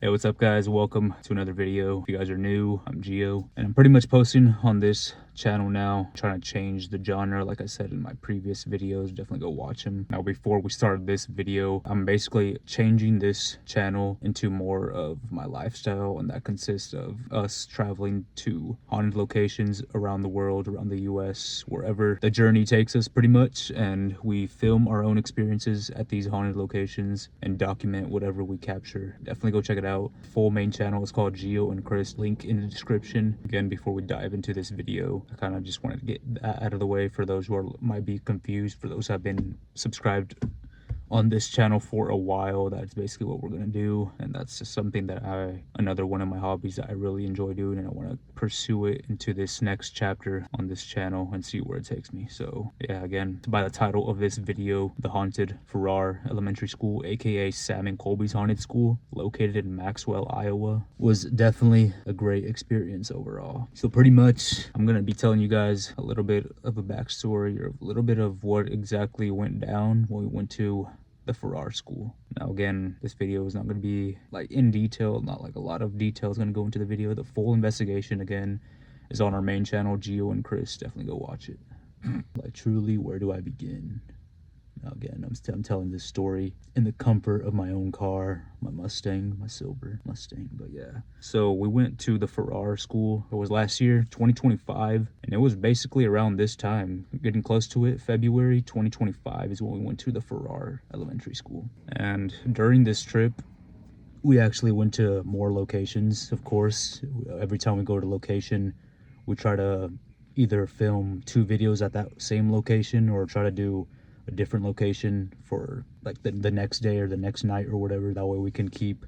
Hey, what's up guys? Welcome to another video. If you guys are new, I'm Gio, and I'm pretty much posting on this channel now, trying to change the genre. Like I said in my previous videos, definitely go watch them. Now, before we start this video, I'm basically changing this channel into more of my lifestyle, and that consists of us traveling to haunted locations around the world, around the US, wherever the journey takes us pretty much, and we film our own experiences at these haunted locations and document whatever we capture. Definitely go check it out. Full main channel is called Gio and Chris, link in the description. Again, before we dive into this video, I kind of just wanted to get that out of the way for those who might be confused. For those who have been subscribed on this channel for a while, that's basically what we're gonna do, and that's just something that another one of my hobbies that I really enjoy doing, and I want to pursue it into this next chapter on this channel and see where it takes me. So yeah, again, by the title of this video, the haunted Farrar Elementary School, aka Sam and Colby's haunted school, located in Maxwell, Iowa, was definitely a great experience overall. So pretty much I'm gonna be telling you guys a little bit of a backstory, or a little bit of what exactly went down when we went to the Farrar school. Now again, this video is not going to be like in detail, not like a lot of detail is going to go into the video. The full investigation again is on our main channel, Gio and Chris. Definitely go watch it. Like truly, where do I begin? Now again, I'm telling this story in the comfort of my own car, my Mustang, my silver Mustang. But yeah, so we went to the Farrar school. It was last year, 2025, and it was basically around this time, getting close to it. February 2025 is when we went to the Farrar Elementary School. And during this trip, we actually went to more locations. Of course, every time we go to location, we try to either film 2 videos at that same location, or try to do a different location for like the next day or the next night or whatever. That way we can keep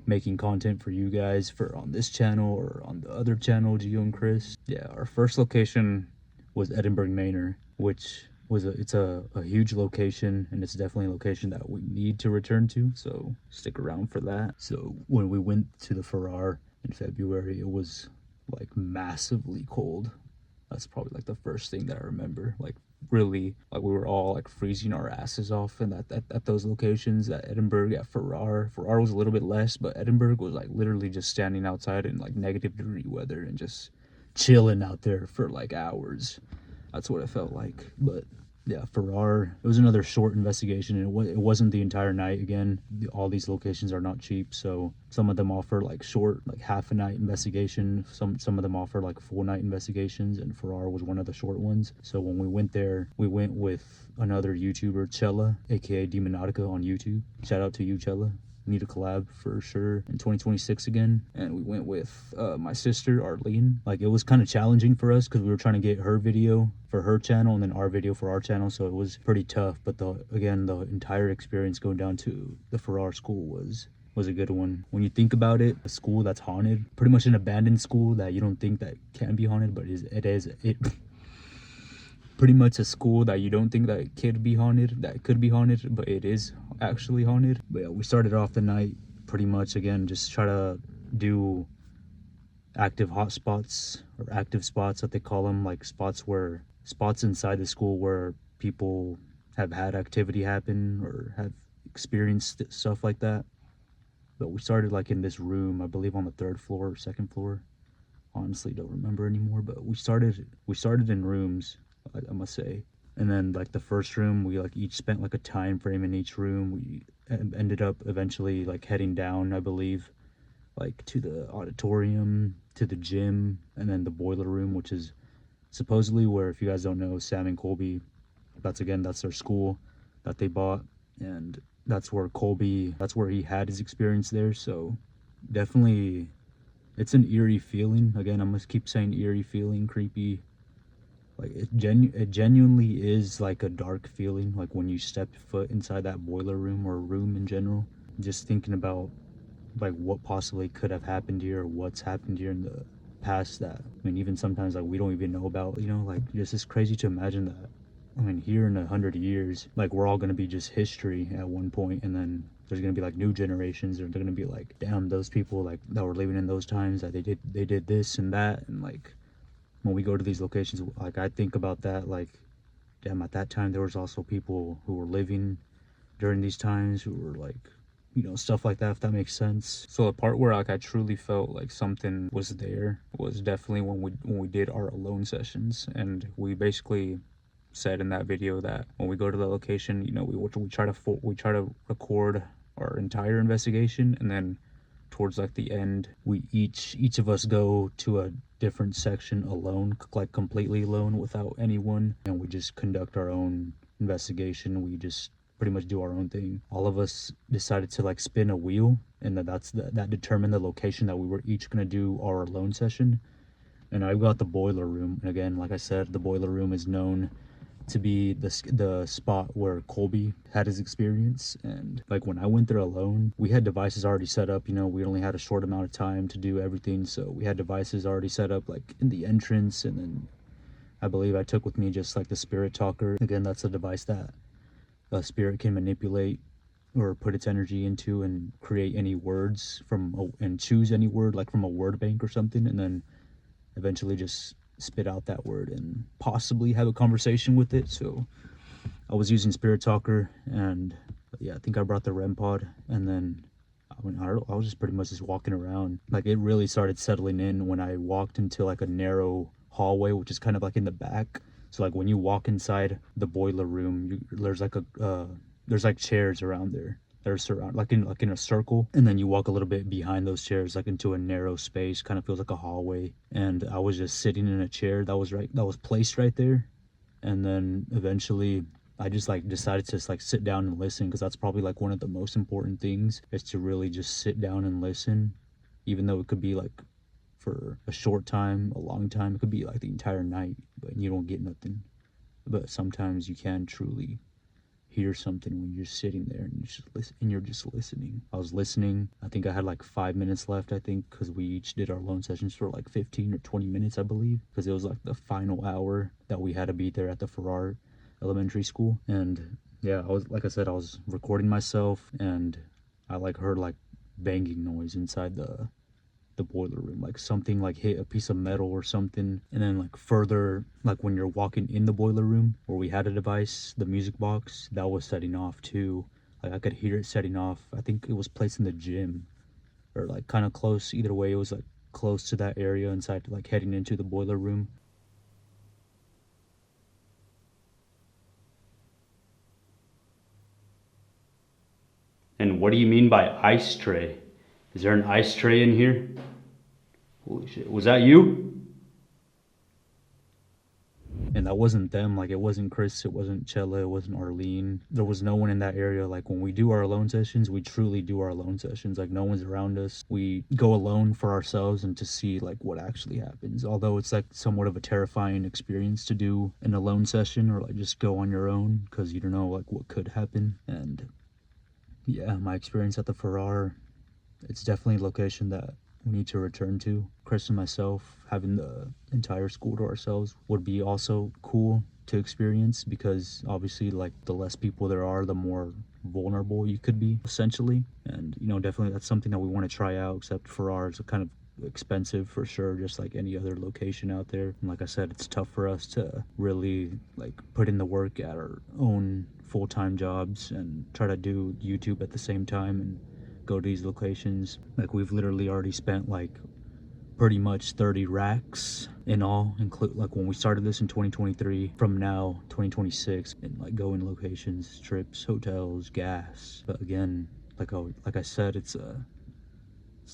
making content for you guys for on this channel or on the other channel, Gio and Chris. Yeah, our first location was Edinburgh Manor, which was it's a huge location, and it's definitely a location that we need to return to, so stick around for that. So when we went to the Farrar in February, it was like massively cold. That's probably like the first thing that I remember. Like really, like we were all like freezing our asses off, and at those locations, at Edinburgh, at Farrar was a little bit less, but Edinburgh was like literally just standing outside in like -degree weather and just chilling out there for like hours. That's what it felt like. But yeah, Farrar, it was another short investigation, and it wasn't the entire night. Again, all these locations are not cheap, so some of them offer like short, like half a night investigation. Some of them offer like full night investigations, and Farrar was one of the short ones. So when we went there, we went with another YouTuber, Chella, aka Demonatica on YouTube. Shout out to you, Chella. Need a collab for sure in 2026 again. And we went with my sister Arlene. Like it was kind of challenging for us because we were trying to get her video for her channel and then our video for our channel, so it was pretty tough. But the entire experience going down to the Farrar school was a good one. When you think about it, a school that's haunted, pretty much an abandoned school that you don't think that can be haunted, but it pretty much a school that you don't think that could be haunted, but it is actually haunted. But yeah, we started off the night pretty much, again, just try to do active hot spots, or active spots that they call them, like spots inside the school where people have had activity happen or have experienced stuff like that. But we started like in this room, I believe on the 3rd floor or 2nd floor. Honestly don't remember anymore, but we started in rooms, I must say. And then like the first room, we like each spent like a time frame in each room. We ended up eventually like heading down, I believe, like to the auditorium, to the gym, and then the boiler room, which is supposedly where, if you guys don't know, Sam and Colby, that's their school that they bought, and that's where he had his experience there. So definitely it's an eerie feeling. Again, I must keep saying eerie feeling, creepy. Like it genuinely is like a dark feeling, like when you step foot inside that boiler room, or room in general. Just thinking about like what possibly could have happened here, or what's happened here in the past that, I mean, even sometimes like we don't even know about, you know, like it's crazy to imagine that. I mean, here in 100 years, like we're all gonna be just history at one point, and then there's gonna be like new generations, and they're gonna be like, damn, those people like that were living in those times, that they did this and that. And like when we go to these locations, like I think about that, like damn, at that time there was also people who were living during these times who were like you know, stuff like that, if that makes sense. So the part where like I truly felt like something was there was definitely when we did our alone sessions. And we basically said in that video that when we go to the location, you know, we try to record our entire investigation, and then towards like the end, we each of us go to a different section alone, like completely alone without anyone, and we just conduct our own investigation. We just pretty much do our own thing. All of us decided to like spin a wheel, and that determined the location that we were each gonna do our alone session. And I got the boiler room, and again, like I said, the boiler room is known to be the spot where Colby had his experience. And like when I went there alone, we had devices already set up. You know, we only had a short amount of time to do everything, so we had devices already set up like in the entrance. And then I believe I took with me just like the spirit talker. Again, that's a device that a spirit can manipulate or put its energy into and create any words and choose any word like from a word bank or something, and then eventually just spit out that word and possibly have a conversation with it. So I was using Spirit Talker, and yeah, I think I brought the REM pod, and then I was just pretty much just walking around. Like it really started settling in when I walked into like a narrow hallway, which is kind of like in the back. So like when you walk inside the boiler room, there's like chairs around there. They're surrounded like in a circle, and then you walk a little bit behind those chairs like into a narrow space, kind of feels like a hallway. And I was just sitting in a chair that was placed right there. And then eventually I just like decided to like sit down and listen, because that's probably like one of the most important things, is to really just sit down and listen. Even though it could be like for a short time, a long time, it could be like the entire night, but you don't get nothing. But sometimes you can truly hear something when you're sitting there and you're just listening. I was listening. I think I had like 5 minutes left, I think, because we each did our lone sessions for like 15 or 20 minutes, I believe, because it was like the final hour that we had to be there at the Farrar Elementary School. And yeah, I was recording myself, and I like heard like banging noise inside the boiler room, like something like hit a piece of metal or something. And then like further, like when you're walking in the boiler room where we had a device, the music box, that was setting off too. Like I could hear it setting off. I think it was placed in the gym, or like kind of close. Either way, it was like close to that area inside, like heading into the boiler room. And what do you mean by ice tray? Is there an ice tray in here? Holy shit, was that you? And that wasn't them. Like it wasn't Chris, it wasn't Chella, it wasn't Arlene. There was no one in that area. Like when we do our alone sessions, we truly do our alone sessions. Like no one's around us. We go alone for ourselves and to see like what actually happens. Although it's like somewhat of a terrifying experience to do an alone session, or like just go on your own, because you don't know like what could happen. And yeah, my experience at the Farrar, it's definitely a location that we need to return to. Chris and myself having the entire school to ourselves would be also cool to experience, because obviously like the less people there are, the more vulnerable you could be, essentially. And you know, definitely that's something that we want to try out, except Farrar is kind of expensive for sure, just like any other location out there. And like I said, it's tough for us to really like put in the work at our own full-time jobs and try to do YouTube at the same time and go to these locations. Like we've literally already spent like pretty much 30 racks in all, include like when we started this in 2023, from now 2026, and like going locations, trips, hotels, gas. But again, like I said, it's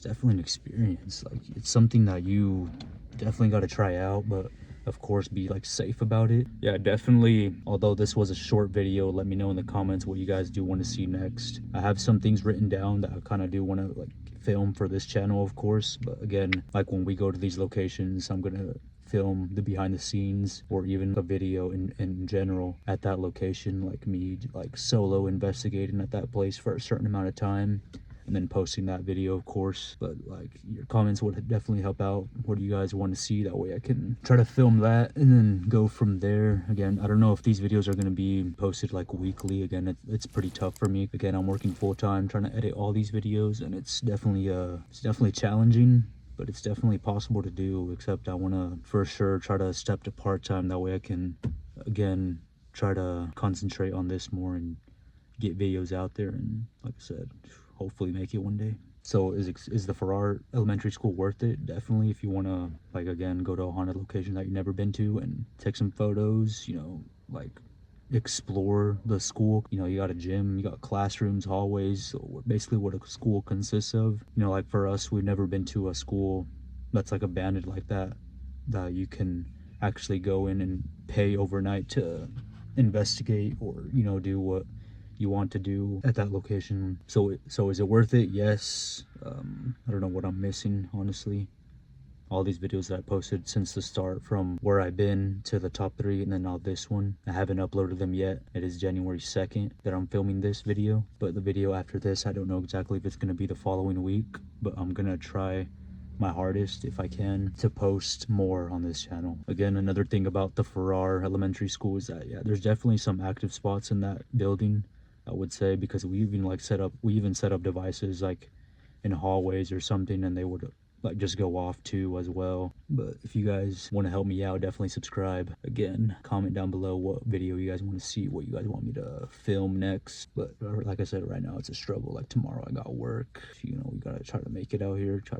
definitely an experience. Like it's something that you definitely got to try out, but of course be like safe about it. Yeah, definitely. Although this was a short video, let me know in the comments what you guys do want to see next. I have some things written down that I kind of do want to like film for this channel, of course. But again, like when we go to these locations, I'm gonna film the behind the scenes, or even a video in general at that location, like me like solo investigating at that place for a certain amount of time, and then posting that video, of course. But like your comments would definitely help out. What do you guys want to see? That way I can try to film that and then go from there. Again, I don't know if these videos are going to be posted like weekly. Again, it's pretty tough for me. Again, I'm working full-time trying to edit all these videos, and it's definitely challenging, but it's definitely possible to do. Except I want to for sure try to step to part-time. That way I can again try to concentrate on this more and get videos out there. And like I said, hopefully make it one day. So is the Farrar Elementary School worth it? Definitely, if you want to, like, again, go to a haunted location that you've never been to and take some photos, you know, like explore the school. You know, you got a gym, you got classrooms, hallways, so basically what a school consists of. You know, like for us, we've never been to a school that's like abandoned like that you can actually go in and pay overnight to investigate, or, you know, do what you want to do at that location. So is it worth it? Yes. I don't know what I'm missing, honestly. All these videos that I posted since the start, from where I've been to the top 3 and then now this one, I haven't uploaded them yet. It is January 2nd that I'm filming this video, but the video after this, I don't know exactly if it's going to be the following week, but I'm gonna try my hardest, if I can, to post more on this channel. Again, another thing about the Farrar Elementary School is that, yeah, there's definitely some active spots in that building, I would say, because we even set up devices like in hallways or something, and they would like just go off too as well. But if you guys want to help me out, definitely subscribe. Again, comment down below what video you guys want to see, what you guys want me to film next. But like I said, right now it's a struggle. Like tomorrow I got work, you know, we gotta try to make it out here, try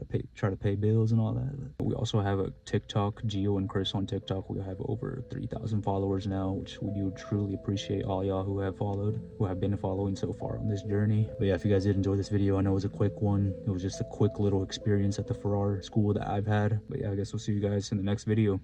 to pay bills and all that. But we also have a TikTok, Gio and Chris on TikTok. We have over 3,000 followers now, which we do truly appreciate all y'all who have been following so far on this journey. But yeah, if you guys did enjoy this video, I know it was a quick one, it was just a quick little experience at the Farrar School that I've had. But yeah, I guess we'll see you guys in the next video.